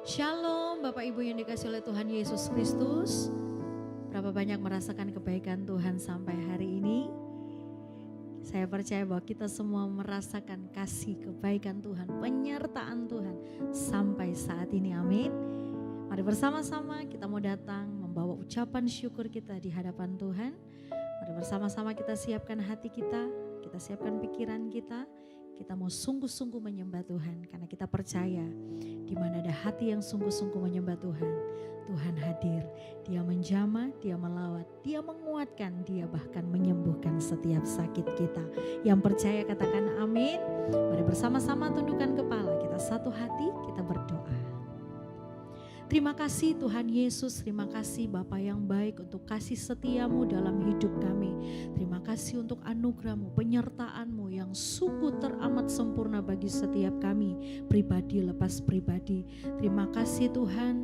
Shalom Bapak Ibu yang dikasihi oleh Tuhan Yesus Kristus. Berapa banyak merasakan kebaikan Tuhan sampai hari ini? Saya percaya bahwa kita semua merasakan kasih kebaikan Tuhan, penyertaan Tuhan sampai saat ini, amin. Mari bersama-sama kita mau datang membawa ucapan syukur kita di hadapan Tuhan. Mari bersama-sama kita siapkan hati kita siapkan pikiran kita. Kita mau sungguh-sungguh menyembah Tuhan karena kita percaya di mana ada hati yang sungguh-sungguh menyembah Tuhan, Tuhan hadir. Dia menjamah, Dia melawat, Dia menguatkan, Dia bahkan menyembuhkan setiap sakit kita. Yang percaya katakan amin. Mari bersama-sama tundukkan kepala, kita satu hati, kita berdoa. Terima kasih Tuhan Yesus, terima kasih Bapa yang baik untuk kasih setiamu dalam hidup kami. Terima kasih untuk anugerahmu, penyertaanmu yang sungguh teramat sempurna bagi setiap kami, pribadi lepas pribadi. Terima kasih Tuhan,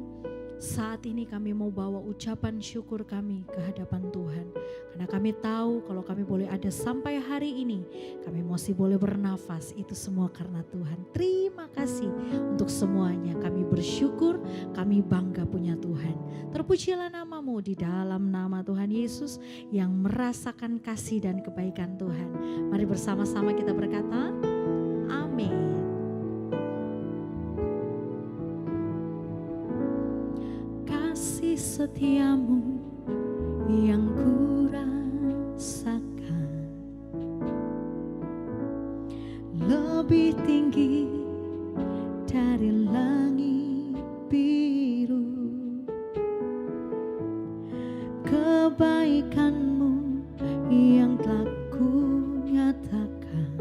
saat ini kami mau bawa ucapan syukur kami ke hadapan Tuhan. Karena kami tahu kalau kami boleh ada sampai hari ini, kami masih boleh bernafas, itu semua karena Tuhan. Terima kasih untuk semuanya, kami bersyukur, kami bangga punya Tuhan. Terpujilah namamu di dalam nama Tuhan Yesus yang merasakan kasih dan kebaikan Tuhan. Mari bersama-sama kita berkata, amin. Kasih setiamu yang kurasakan lebih tinggi dari langit biru. Kebaikanmu yang telah kunyatakan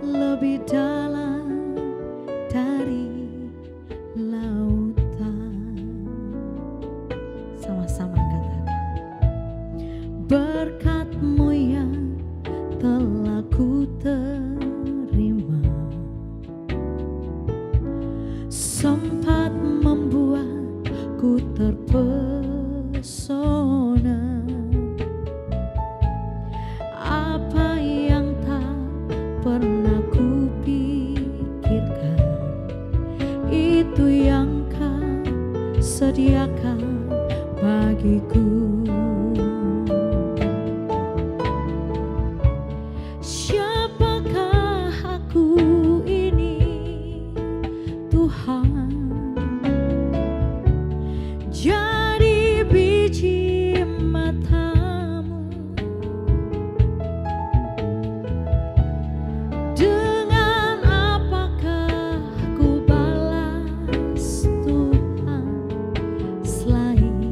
lebih dalam dari lautan. Sama-sama katakan, berkat-Mu yang telah ku terima sempat membuatku terpesona. Apa yang tak pernah ku pikirkan, itu yang Kau sediakan bagiku. Siapakah aku ini Tuhan? Jadi biji mata-Mu, dengan apakah ku balas Tuhan selain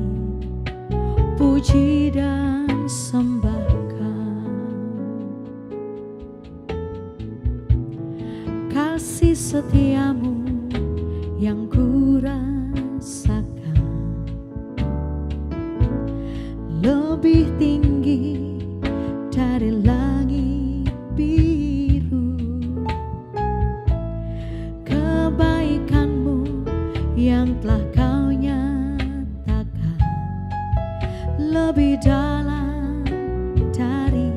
puji dan sembah Kau. Kasih setiamu yang kurasakan lebih tinggi dari langit biru. Kebaikan-Mu yang telah Kau nyatakan lebih dalam dari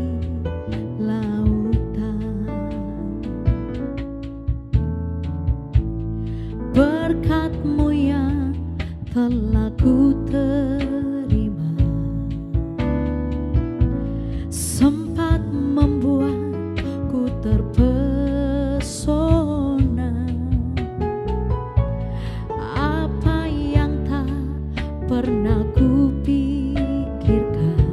lautan. Berkat-Mu yang telah ku terima sempat membuatku terpesona. Apa yang tak pernah ku pikirkan,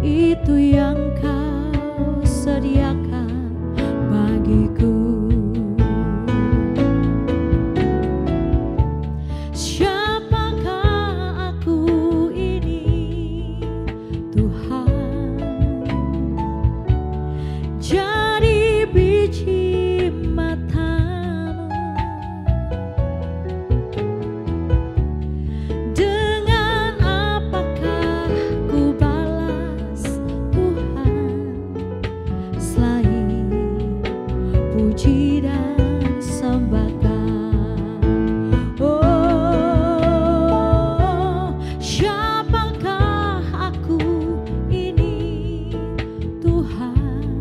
itu yang Kau sediakan bagiku. Siapakah aku ini Tuhan? Jadi biji mata-Mu, dengan apakah ku balas Tuhan selain puji dan sembah Kau. Oh, siapakah aku ini Tuhan?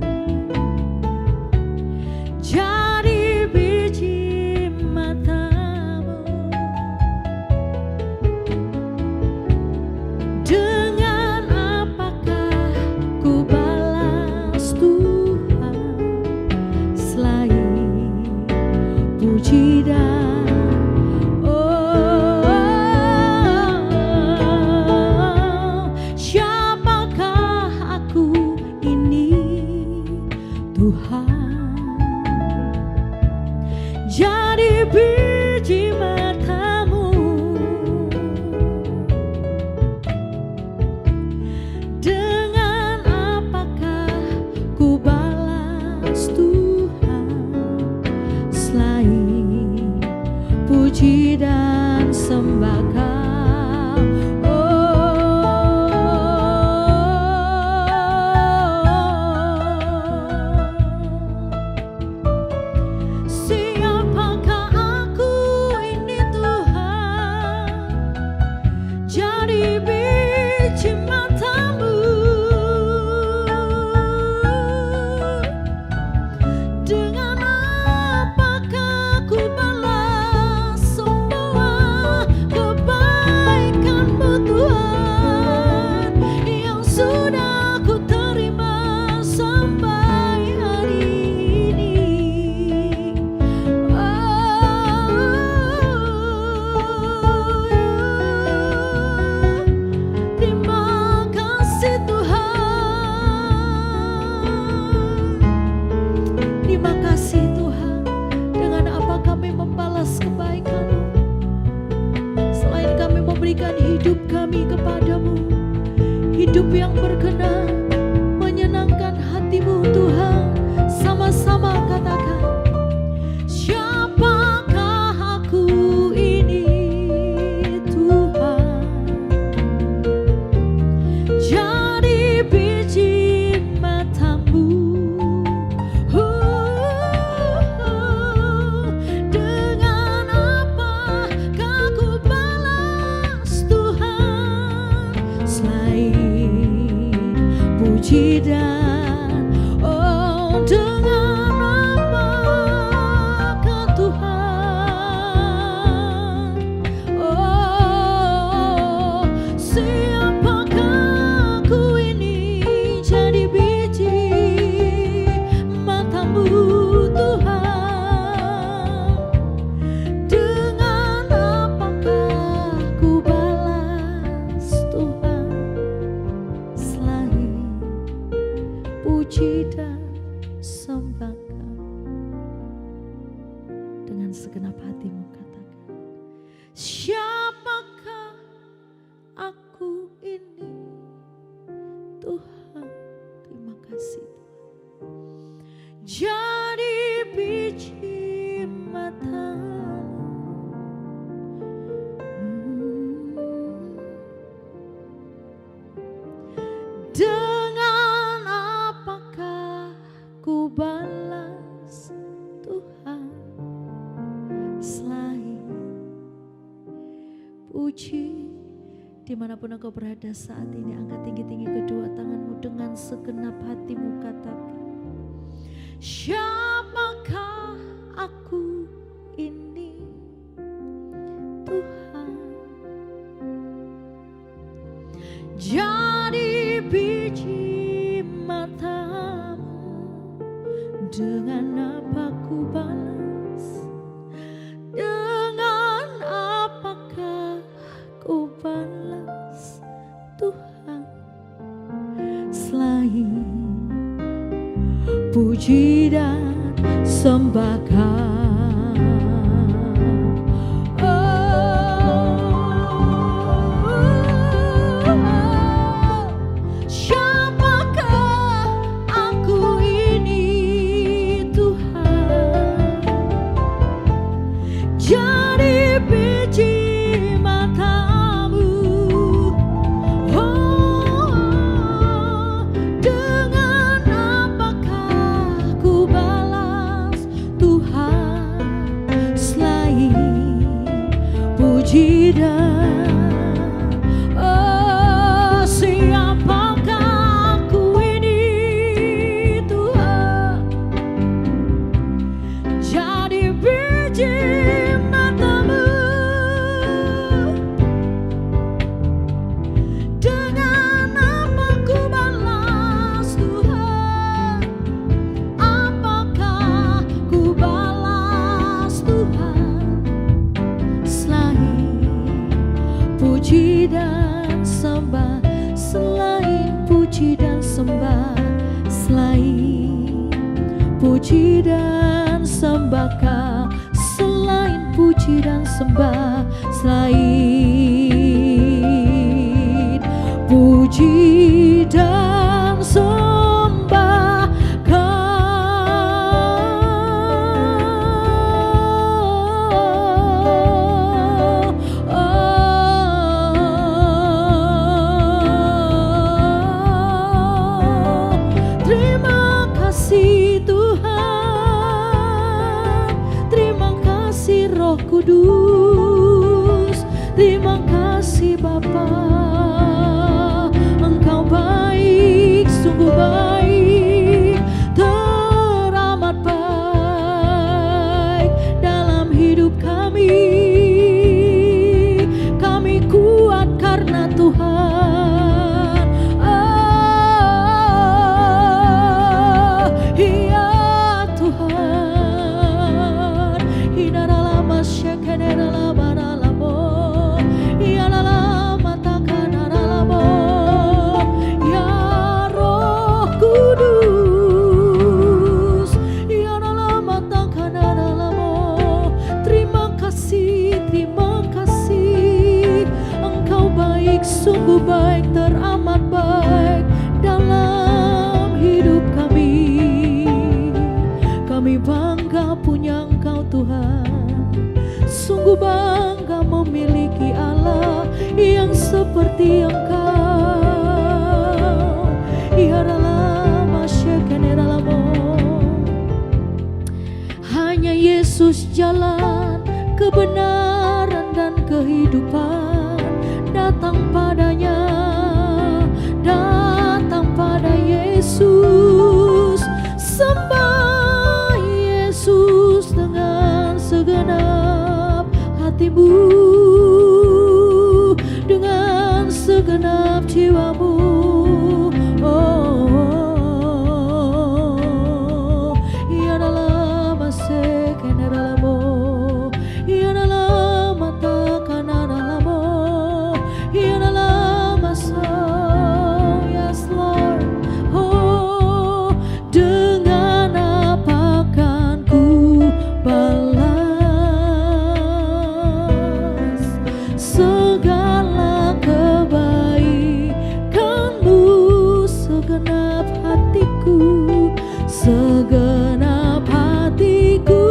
Tuhan, jadi biji matamu. Dengan apakah ku balas Tuhan, selain puji dan sembah Kau. Hidup yang berkenan, menyenangkan hatimu Tuhan. Sama-sama katakan, siapakah aku ini Tuhan, jadi biji matamu. Dengan apakah ku balas Tuhan, selain puji dan dengan apakah Tuhan, siapakah ku ini, jadi biji matamu Tuhan. Dengan apakah ku balas Tuhan, selain puji dan sembah Kau. Dengan segenap hatimu katakan, siapakah aku ini Tuhan. Terima kasih Tuhan, jadi biji matamu. Dengan apakah ku balas Tuhan, selain puji. Dimanapun engkau berada saat ini, angkat tinggi-tinggi kedua tanganmu dengan segenap hatimu katakan, siapakah aku ini Tuhan, jadi biji matamu. Dengan apa ku balas, dengan apakah ku balas Tuhan, selain puji dan sembah Kau. Jadi biji matamu, dengan apakah ku balas Tuhan, puji dan sembah Kau, selain puji dan sembah, selain puji dan sembah terima kasih Tuhan, terima kasih Roh Kudus, terima kasih Bapa. Engkau baik, sungguh baik, teramat baik dalam hidup kami. Kami kuat karena Tuhan. Iya Tuhan. Hinaralama syekenaralama ralamo, iyalalama takanaralamo. Ya Roh Kudus, iyalalama takanaralamo. Terima kasih, terima kasih. Engkau baik, sungguh baik, teramat baik dalam hidup kami. Kami bangga punya Engkau Tuhan, sungguh bangga memiliki Allah yang seperti Engkau. Iharalama syekeneralamo. Hanya Yesus jalan, kebenaran dan kehidupan. Datang padanya, datang pada Yesus. Sembah Yesus dengan segenap hatimu, dengan segenap jiwamu. Oh, ia dalam sekenaralamo, ia dalam mata kanaralamo, ia dalam masa. Yes Lord. Oh, dengan apa kan ku balas segala kebaikanmu. Segenap hatiku, segenap hatiku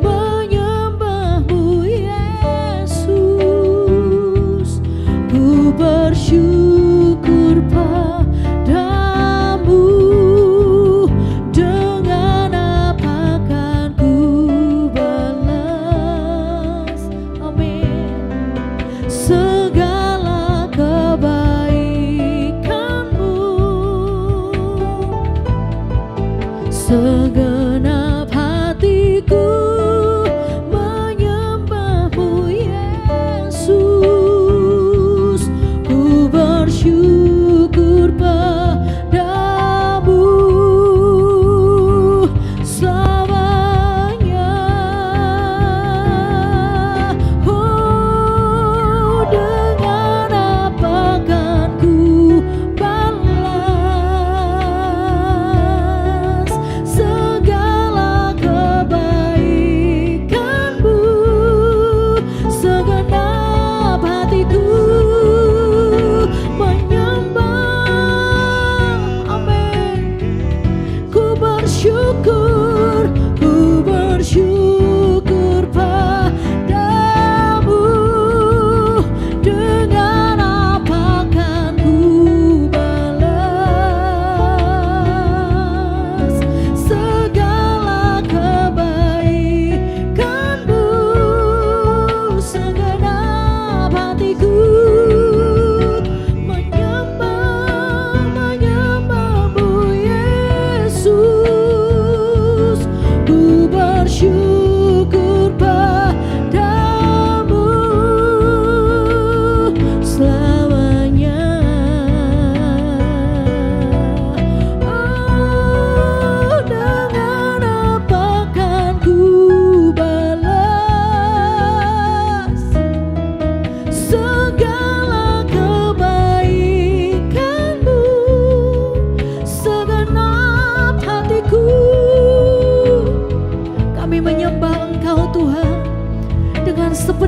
menyembahmu Yesus. Ku bersyukur padamu, dengan apa kan ku balas, amin, segala kebaikanmu. Segenap hatiku menyembahmu Yesus. Ku bersyukur padamu selamanya. Oh, dengan apa kan ku balas segala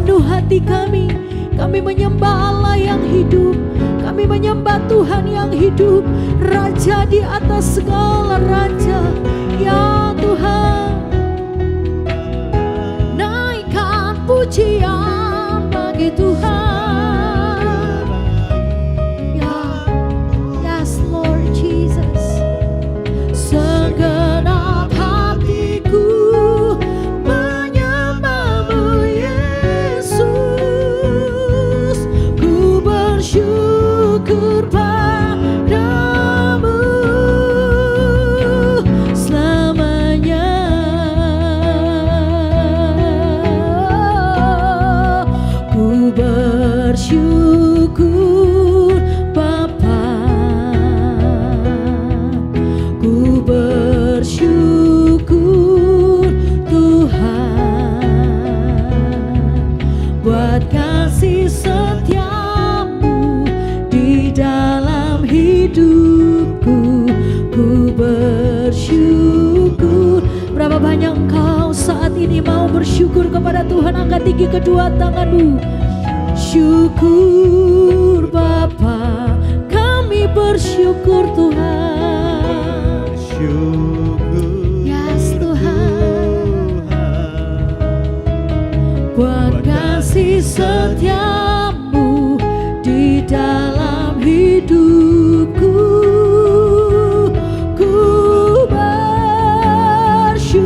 sepenuh hati kami. Kami menyembah Allah yang hidup, kami menyembah Tuhan yang hidup, Raja di atas segala raja. Ya Tuhan, naikkan pujian bagi Tuhan. Ya, yes Lord Jesus. Segenap hatiku menyembah-Mu Yesus, ku bersyukur padamu selamanya. Ku bersyukur Bapa, ku bersyukur Tuhan buat kasih setiamu di dalam hidupku. Ku bersyukur. Berapa banyak engkau saat ini mau bersyukur kepada Tuhan? Angkat tinggi kedua tanganmu. Syukur Bapa, kami bersyukur Tuhan. Yes Tuhan, buat kasih setiamu di dalam hidupku. Ku bersyukur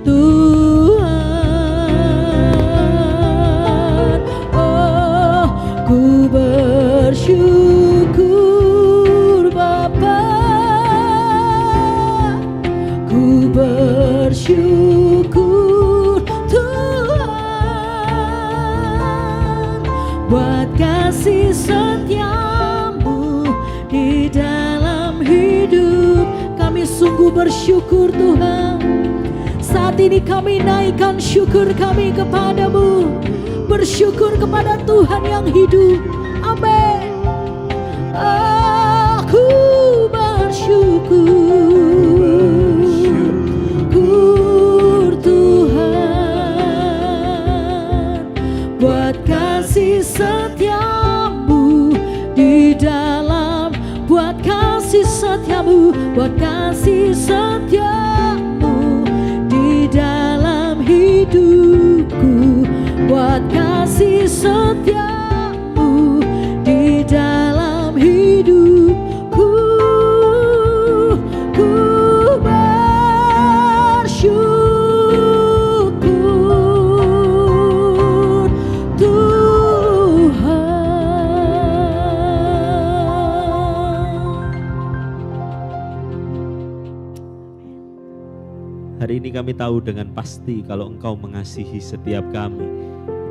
Tuhan. Oh, ku bersyukur Bapa, ku bersyukur Tuhan buat kasih setiamu di dalam hidup. Kami sungguh bersyukur Tuhan. Saat ini kami naikkan syukur kami kepadamu, bersyukur kepada Tuhan yang hidup. Amin. Aku bersyukur Tuhan buat kasih setiamu di dalam, buat kasih setiamu, buat kasih setiamu di dalam hidupku, buat kasih setiamu di dalam hidupku. Ku bersyukur Tuhan. Hari ini kami tahu dengan pasti kalau Engkau mengasihi setiap kami.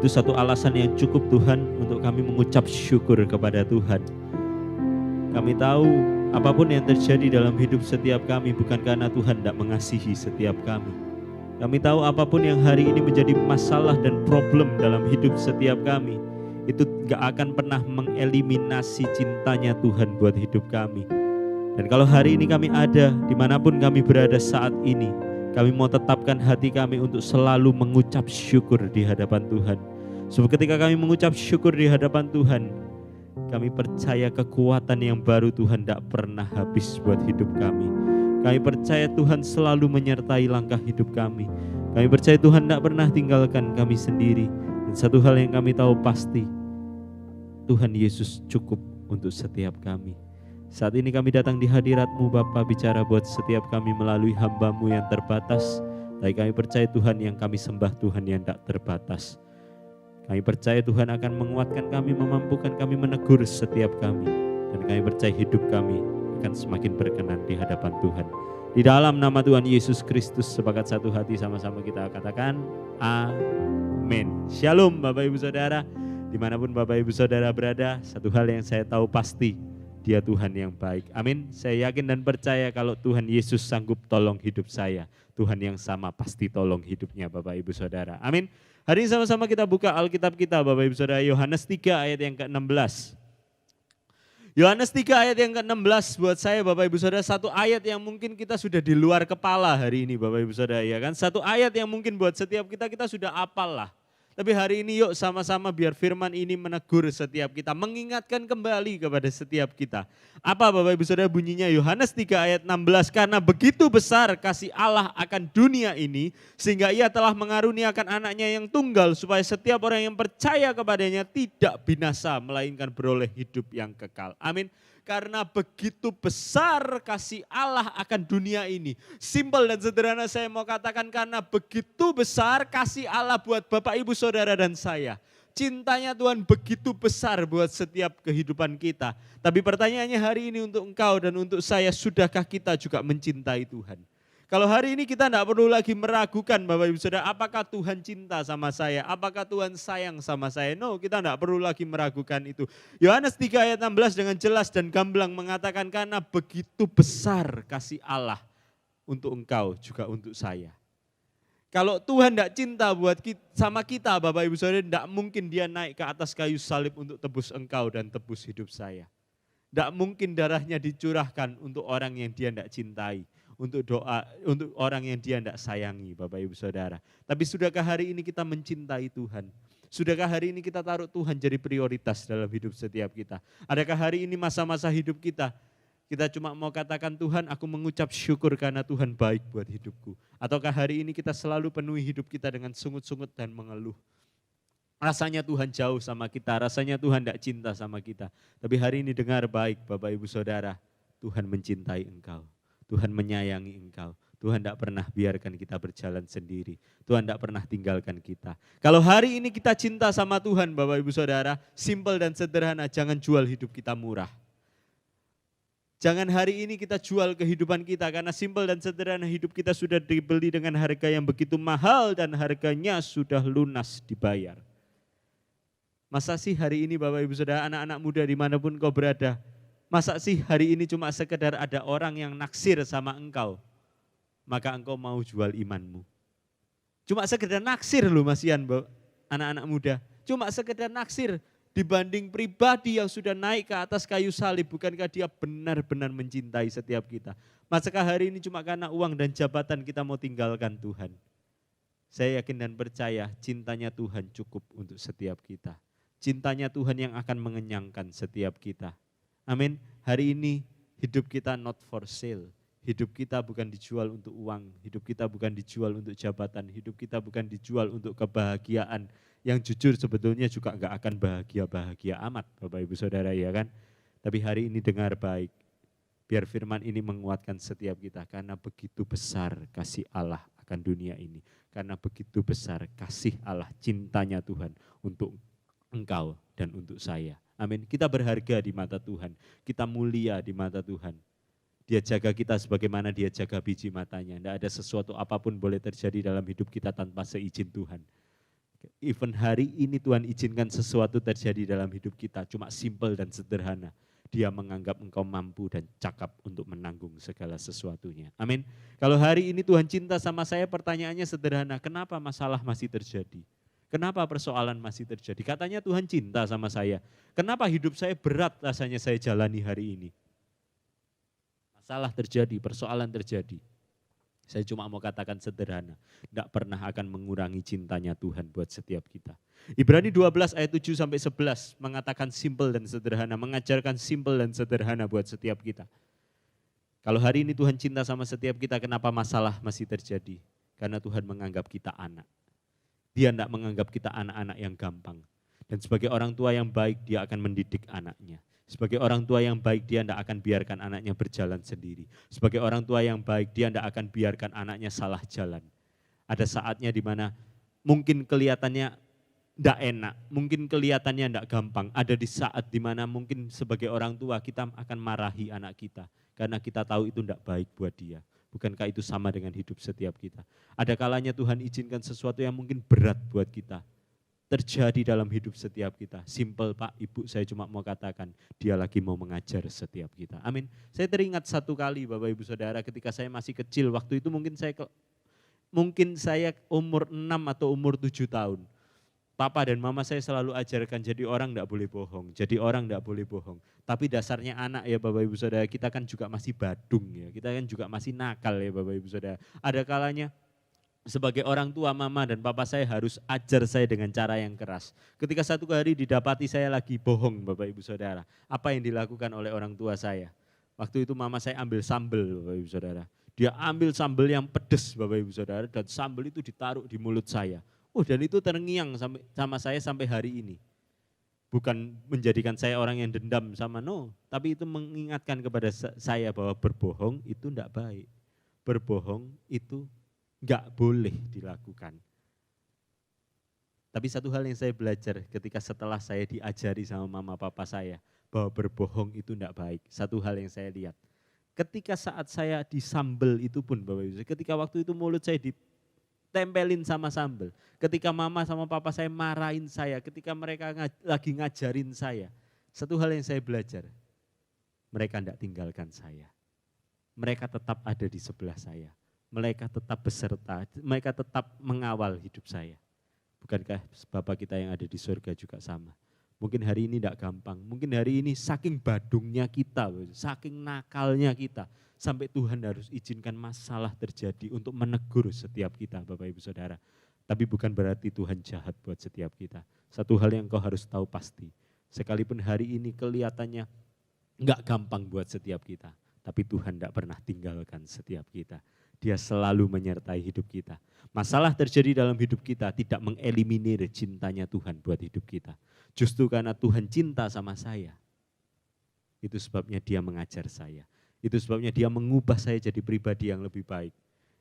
Itu satu alasan yang cukup Tuhan untuk kami mengucap syukur kepada Tuhan. Kami tahu apapun yang terjadi dalam hidup setiap kami bukan karena Tuhan tidak mengasihi setiap kami. Kami tahu apapun yang hari ini menjadi masalah dan problem dalam hidup setiap kami, itu gak akan pernah mengeliminasi cintanya Tuhan buat hidup kami. Dan kalau hari ini kami ada dimanapun kami berada saat ini, kami mau tetapkan hati kami untuk selalu mengucap syukur di hadapan Tuhan. Sebab ketika kami mengucap syukur di hadapan Tuhan, kami percaya kekuatan yang baru Tuhan tidak pernah habis buat hidup kami. Kami percaya Tuhan selalu menyertai langkah hidup kami. Kami percaya Tuhan tidak pernah tinggalkan kami sendiri. Dan satu hal yang kami tahu pasti, Tuhan Yesus cukup untuk setiap kami. Saat ini kami datang di hadirat-Mu Bapa, bicara buat setiap kami melalui hamba-Mu yang terbatas. Tapi kami percaya Tuhan yang kami sembah Tuhan yang tak terbatas. Kami percaya Tuhan akan menguatkan kami, memampukan kami, menegur setiap kami. Dan kami percaya hidup kami akan semakin berkenan di hadapan Tuhan. Di dalam nama Tuhan Yesus Kristus, sepakat satu hati sama-sama kita katakan amin. Shalom Bapak Ibu Saudara. Dimanapun Bapak Ibu Saudara berada, satu hal yang saya tahu pasti, Dia Tuhan yang baik. Amin. Saya yakin dan percaya kalau Tuhan Yesus sanggup tolong hidup saya, Tuhan yang sama pasti tolong hidupnya Bapak Ibu Saudara. Amin. Hari ini sama-sama kita buka Alkitab kita Bapak Ibu Saudara, Yohanes 3 ayat yang ke-16. Yohanes 3 ayat yang ke-16 buat saya Bapak Ibu Saudara, satu ayat yang mungkin kita sudah di luar kepala hari ini Bapak Ibu Saudara ya kan. Satu ayat yang mungkin buat setiap kita sudah hafal lah. Tapi hari ini yuk sama-sama biar firman ini menegur setiap kita, mengingatkan kembali kepada setiap kita. Apa Bapak Ibu Saudara bunyinya? Yohanes 3 ayat 16, karena begitu besar kasih Allah akan dunia ini, sehingga ia telah mengaruniakan anaknya yang tunggal, supaya setiap orang yang percaya kepadanya tidak binasa, melainkan beroleh hidup yang kekal. Amin. Karena begitu besar kasih Allah akan dunia ini. Simpel dan sederhana saya mau katakan, karena begitu besar kasih Allah buat Bapak Ibu Saudara dan saya. Cintanya Tuhan begitu besar buat setiap kehidupan kita. Tapi pertanyaannya hari ini untuk engkau dan untuk saya, sudahkah kita juga mencintai Tuhan? Kalau hari ini kita tidak perlu lagi meragukan Bapak Ibu Saudara, apakah Tuhan cinta sama saya, apakah Tuhan sayang sama saya. No, kita tidak perlu lagi meragukan itu. Yohanes 3 ayat 16 dengan jelas dan gamblang mengatakan, karena begitu besar kasih Allah untuk engkau juga untuk saya. Kalau Tuhan tidak cinta sama kita Bapak Ibu Saudara, tidak mungkin dia naik ke atas kayu salib untuk tebus engkau dan tebus hidup saya. Tidak mungkin darahnya dicurahkan untuk orang yang dia tidak cintai. Untuk doa, untuk orang yang dia tidak sayangi Bapak Ibu Saudara. Tapi sudahkah hari ini kita mencintai Tuhan? Sudahkah hari ini kita taruh Tuhan jadi prioritas dalam hidup setiap kita? Adakah hari ini masa-masa hidup kita cuma mau katakan, Tuhan aku mengucap syukur karena Tuhan baik buat hidupku. Ataukah hari ini kita selalu penuhi hidup kita dengan sungut-sungut dan mengeluh? Rasanya Tuhan jauh sama kita, rasanya Tuhan tidak cinta sama kita. Tapi hari ini dengar baik Bapak Ibu Saudara, Tuhan mencintai engkau. Tuhan menyayangi engkau. Tuhan tidak pernah biarkan kita berjalan sendiri. Tuhan tidak pernah tinggalkan kita. Kalau hari ini kita cinta sama Tuhan Bapak Ibu Saudara, simpel dan sederhana, jangan jual hidup kita murah. Jangan hari ini kita jual kehidupan kita, karena simpel dan sederhana hidup kita sudah dibeli dengan harga yang begitu mahal dan harganya sudah lunas dibayar. Masa sih hari ini Bapak Ibu Saudara, anak-anak muda dimanapun kau berada, masa sih hari ini cuma sekedar ada orang yang naksir sama engkau, maka engkau mau jual imanmu? Cuma sekedar naksir loh masihan anak-anak muda, cuma sekedar naksir dibanding pribadi yang sudah naik ke atas kayu salib. Bukankah dia benar-benar mencintai setiap kita? Masakah hari ini cuma karena uang dan jabatan kita mau tinggalkan Tuhan? Saya yakin dan percaya cintanya Tuhan cukup untuk setiap kita. Cintanya Tuhan yang akan mengenyangkan setiap kita. Amin. Hari ini hidup kita not for sale. Hidup kita bukan dijual untuk uang. Hidup kita bukan dijual untuk jabatan. Hidup kita bukan dijual untuk kebahagiaan. Yang jujur sebetulnya juga enggak akan bahagia-bahagia amat Bapak Ibu Saudara ya kan. Tapi hari ini dengar baik. Biar firman ini menguatkan setiap kita. Karena begitu besar kasih Allah akan dunia ini. Karena begitu besar kasih Allah, cintanya Tuhan untuk engkau dan untuk saya. Amin. Kita berharga di mata Tuhan. Kita mulia di mata Tuhan. Dia jaga kita sebagaimana dia jaga biji matanya. Tidak ada sesuatu apapun boleh terjadi dalam hidup kita tanpa seizin Tuhan. Even hari ini Tuhan izinkan sesuatu terjadi dalam hidup kita. Cuma simple dan sederhana. Dia menganggap engkau mampu dan cakap untuk menanggung segala sesuatunya. Amin. Kalau hari ini Tuhan cinta sama saya, pertanyaannya sederhana. Kenapa masalah masih terjadi? Kenapa persoalan masih terjadi? Katanya Tuhan cinta sama saya. Kenapa hidup saya berat rasanya saya jalani hari ini? Masalah terjadi, persoalan terjadi. Saya cuma mau katakan sederhana. Tidak pernah akan mengurangi cintanya Tuhan buat setiap kita. Ibrani 12 ayat 7-11 mengatakan simple dan sederhana. Mengajarkan simple dan sederhana buat setiap kita. Kalau hari ini Tuhan cinta sama setiap kita, kenapa masalah masih terjadi? Karena Tuhan menganggap kita anak. Dia tidak menganggap kita anak-anak yang gampang. Dan sebagai orang tua yang baik, dia akan mendidik anaknya. Sebagai orang tua yang baik, dia tidak akan biarkan anaknya berjalan sendiri. Sebagai orang tua yang baik, dia tidak akan biarkan anaknya salah jalan. Ada saatnya di mana mungkin kelihatannya tidak enak, mungkin kelihatannya tidak gampang. Ada di saat di mana mungkin sebagai orang tua kita akan marahi anak kita. Karena kita tahu itu tidak baik buat dia. Bukankah itu sama dengan hidup setiap kita? Ada kalanya Tuhan izinkan sesuatu yang mungkin berat buat kita terjadi dalam hidup setiap kita. Simple Pak, Ibu, saya cuma mau katakan, dia lagi mau mengajar setiap kita. Amin. Saya teringat satu kali Bapak Ibu Saudara ketika saya masih kecil, waktu itu mungkin saya umur 6 atau umur 7 tahun. Papa dan mama saya selalu ajarkan jadi orang enggak boleh bohong, jadi orang enggak boleh bohong. Tapi dasarnya anak ya Bapak Ibu Saudara, kita kan juga masih badung ya, kita kan juga masih nakal ya Bapak Ibu Saudara. Ada kalanya sebagai orang tua mama dan papa saya harus ajar saya dengan cara yang keras. Ketika satu hari didapati saya lagi bohong Bapak Ibu Saudara, apa yang dilakukan oleh orang tua saya? Waktu itu mama saya ambil sambal Bapak Ibu Saudara. Dia ambil sambal yang pedas Bapak Ibu Saudara dan sambal itu ditaruh di mulut saya. Dan itu terngiang sama saya sampai hari ini. Bukan menjadikan saya orang yang dendam sama tapi itu mengingatkan kepada saya bahwa berbohong itu enggak baik. Berbohong itu enggak boleh dilakukan. Tapi satu hal yang saya belajar ketika setelah saya diajari sama mama papa saya bahwa berbohong itu enggak baik. Satu hal yang saya lihat. Ketika saat saya disambel itu pun Bapak Ibu, ketika waktu itu mulut saya ditempelin sama sambel, ketika mama sama papa saya marahin saya, ketika mereka lagi ngajarin saya, satu hal yang saya belajar, mereka enggak tinggalkan saya. Mereka tetap ada di sebelah saya. Mereka tetap beserta, mereka tetap mengawal hidup saya. Bukankah Bapak kita yang ada di surga juga sama? Mungkin hari ini tidak gampang, mungkin hari ini saking badungnya kita, saking nakalnya kita, sampai Tuhan harus izinkan masalah terjadi untuk menegur setiap kita Bapak Ibu Saudara. Tapi bukan berarti Tuhan jahat buat setiap kita. Satu hal yang kau harus tahu pasti, sekalipun hari ini kelihatannya enggak gampang buat setiap kita, tapi Tuhan tidak pernah tinggalkan setiap kita. Dia selalu menyertai hidup kita. Masalah terjadi dalam hidup kita tidak mengeliminir cintanya Tuhan buat hidup kita. Justru karena Tuhan cinta sama saya, itu sebabnya dia mengajar saya. Itu sebabnya dia mengubah saya jadi pribadi yang lebih baik.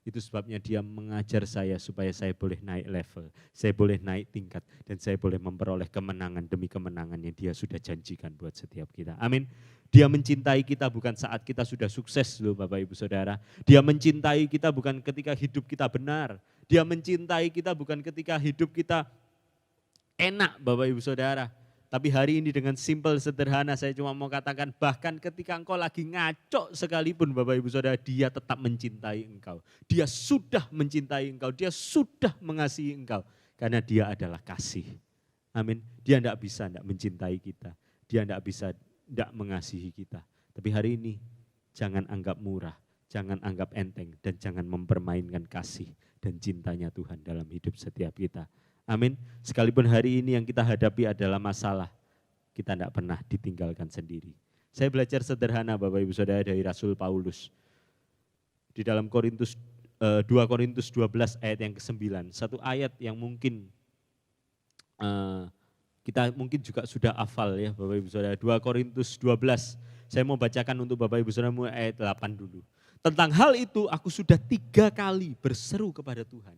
Itu sebabnya dia mengajar saya supaya saya boleh naik level, saya boleh naik tingkat, dan saya boleh memperoleh kemenangan demi kemenangan yang dia sudah janjikan buat setiap kita. Amin. Dia mencintai kita bukan saat kita sudah sukses loh Bapak Ibu Saudara. Dia mencintai kita bukan ketika hidup kita benar. Dia mencintai kita bukan ketika hidup kita enak Bapak Ibu Saudara. Tapi hari ini dengan simpel sederhana saya cuma mau katakan bahkan ketika engkau lagi ngaco sekalipun Bapak Ibu Saudara, dia tetap mencintai engkau. Dia sudah mencintai engkau, dia sudah mengasihi engkau. Karena dia adalah kasih. Amin. Dia tidak bisa tidak mencintai kita. Dia tidak bisa tidak mengasihi kita. Tapi hari ini jangan anggap murah, jangan anggap enteng, dan jangan mempermainkan kasih dan cintanya Tuhan dalam hidup setiap kita. Amin. Sekalipun hari ini yang kita hadapi adalah masalah, kita tidak pernah ditinggalkan sendiri. Saya belajar sederhana Bapak Ibu Saudara dari Rasul Paulus. Di dalam 2 Korintus 12 ayat yang ke-9, satu ayat yang mungkin kita mungkin juga sudah hafal ya Bapak Ibu Saudara. 2 Korintus 12, saya mau bacakan untuk Bapak Ibu Saudara mulai ayat 8 dulu. Tentang hal itu aku sudah 3 kali berseru kepada Tuhan,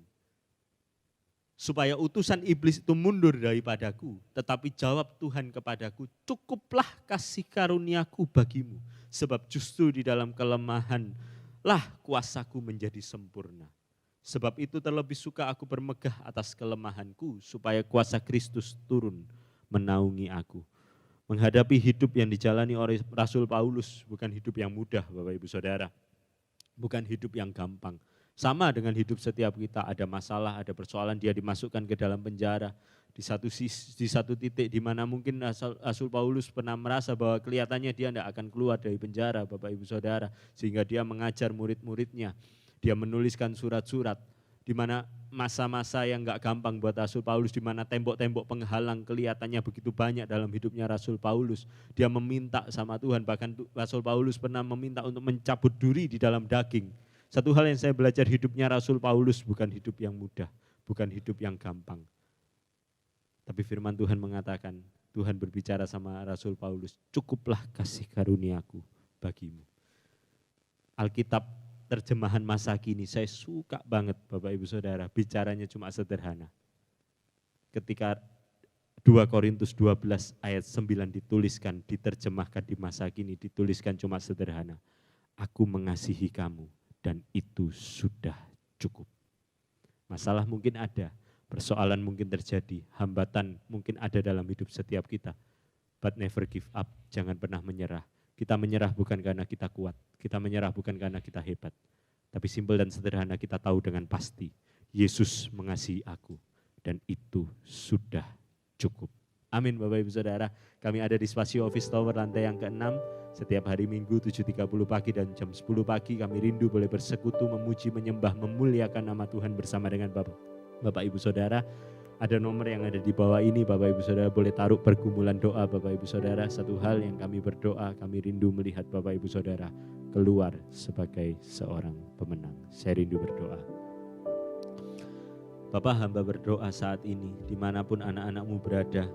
supaya utusan iblis itu mundur daripadaku. Tetapi jawab Tuhan kepadaku, cukuplah kasih karuniaku bagimu. Sebab justru di dalam kelemahanlah kuasaku menjadi sempurna. Sebab itu terlebih suka aku bermegah atas kelemahanku, supaya kuasa Kristus turun menaungi aku. Menghadapi hidup yang dijalani oleh Rasul Paulus bukan hidup yang mudah Bapak Ibu Saudara. Bukan hidup yang gampang. Sama dengan hidup setiap kita, ada masalah, ada persoalan, dia dimasukkan ke dalam penjara. Di satu titik di mana mungkin Rasul Paulus pernah merasa bahwa kelihatannya dia tidak akan keluar dari penjara Bapak Ibu Saudara. Sehingga dia mengajar murid-muridnya, dia menuliskan surat-surat. Di mana masa-masa yang enggak gampang buat Rasul Paulus, di mana tembok-tembok penghalang kelihatannya begitu banyak dalam hidupnya Rasul Paulus. Dia meminta sama Tuhan, bahkan Rasul Paulus pernah meminta untuk mencabut duri di dalam daging. Satu hal yang saya belajar hidupnya Rasul Paulus bukan hidup yang mudah, bukan hidup yang gampang. Tapi firman Tuhan mengatakan, Tuhan berbicara sama Rasul Paulus, cukuplah kasih karuniaku bagimu. Alkitab terjemahan masa kini, saya suka banget Bapak Ibu Saudara, bicaranya cuma sederhana. Ketika 2 Korintus 12 ayat 9 dituliskan, diterjemahkan di masa kini, dituliskan cuma sederhana. Aku mengasihi kamu. Dan itu sudah cukup. Masalah mungkin ada, persoalan mungkin terjadi, hambatan mungkin ada dalam hidup setiap kita. But never give up, jangan pernah menyerah. Kita menyerah bukan karena kita kuat, kita menyerah bukan karena kita hebat. Tapi simpel dan sederhana kita tahu dengan pasti, Yesus mengasihi aku dan itu sudah cukup. Amin Bapak Ibu Saudara. Kami ada di Spasio Office Tower lantai yang ke-6. Setiap hari Minggu 7.30 pagi dan jam 10 pagi kami rindu boleh bersekutu, memuji, menyembah, memuliakan nama Tuhan bersama dengan Bapak Ibu Saudara. Ada nomor yang ada di bawah ini, Bapak Ibu Saudara boleh taruh pergumulan doa Bapak Ibu Saudara. Satu hal yang kami berdoa, kami rindu melihat Bapak Ibu Saudara keluar sebagai seorang pemenang. Saya rindu berdoa. Bapak, hamba berdoa saat ini, dimanapun anak-anak-Mu berada,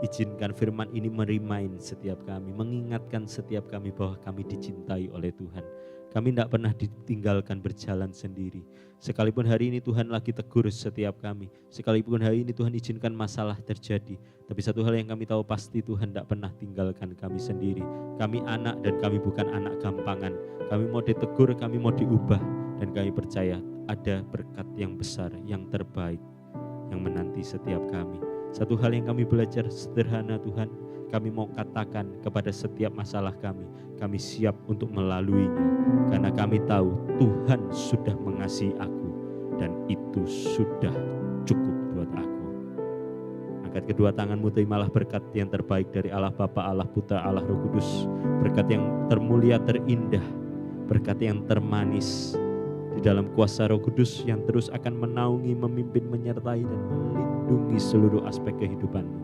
izinkan firman ini merimain setiap kami, mengingatkan setiap kami bahwa kami dicintai oleh Tuhan. Kami tidak pernah ditinggalkan berjalan sendiri. Sekalipun hari ini Tuhan lagi tegur setiap kami, sekalipun hari ini Tuhan izinkan masalah terjadi, tapi satu hal yang kami tahu pasti Tuhan tidak pernah tinggalkan kami sendiri. Kami anak dan kami bukan anak gampangan. Kami mau ditegur, kami mau diubah, dan kami percaya ada berkat yang besar, yang terbaik yang menanti setiap kami. Satu hal yang kami belajar sederhana Tuhan, kami mau katakan kepada setiap masalah kami siap untuk melaluinya. Karena kami tahu Tuhan sudah mengasihi aku dan itu sudah cukup buat aku. Angkat kedua tanganmu, terimalah berkat yang terbaik dari Allah Bapa, Allah Putra, Allah Roh Kudus. Berkat yang termulia, terindah, berkat yang termanis di dalam kuasa Roh Kudus yang terus akan menaungi, memimpin, menyertai dan melindungi seluruh aspek kehidupanmu.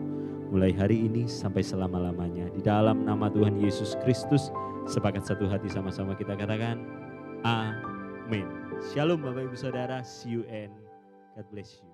Mulai hari ini sampai selama-lamanya. Di dalam nama Tuhan Yesus Kristus, sepakat satu hati sama-sama kita katakan, amin. Shalom Bapak Ibu Saudara, see you and God bless you.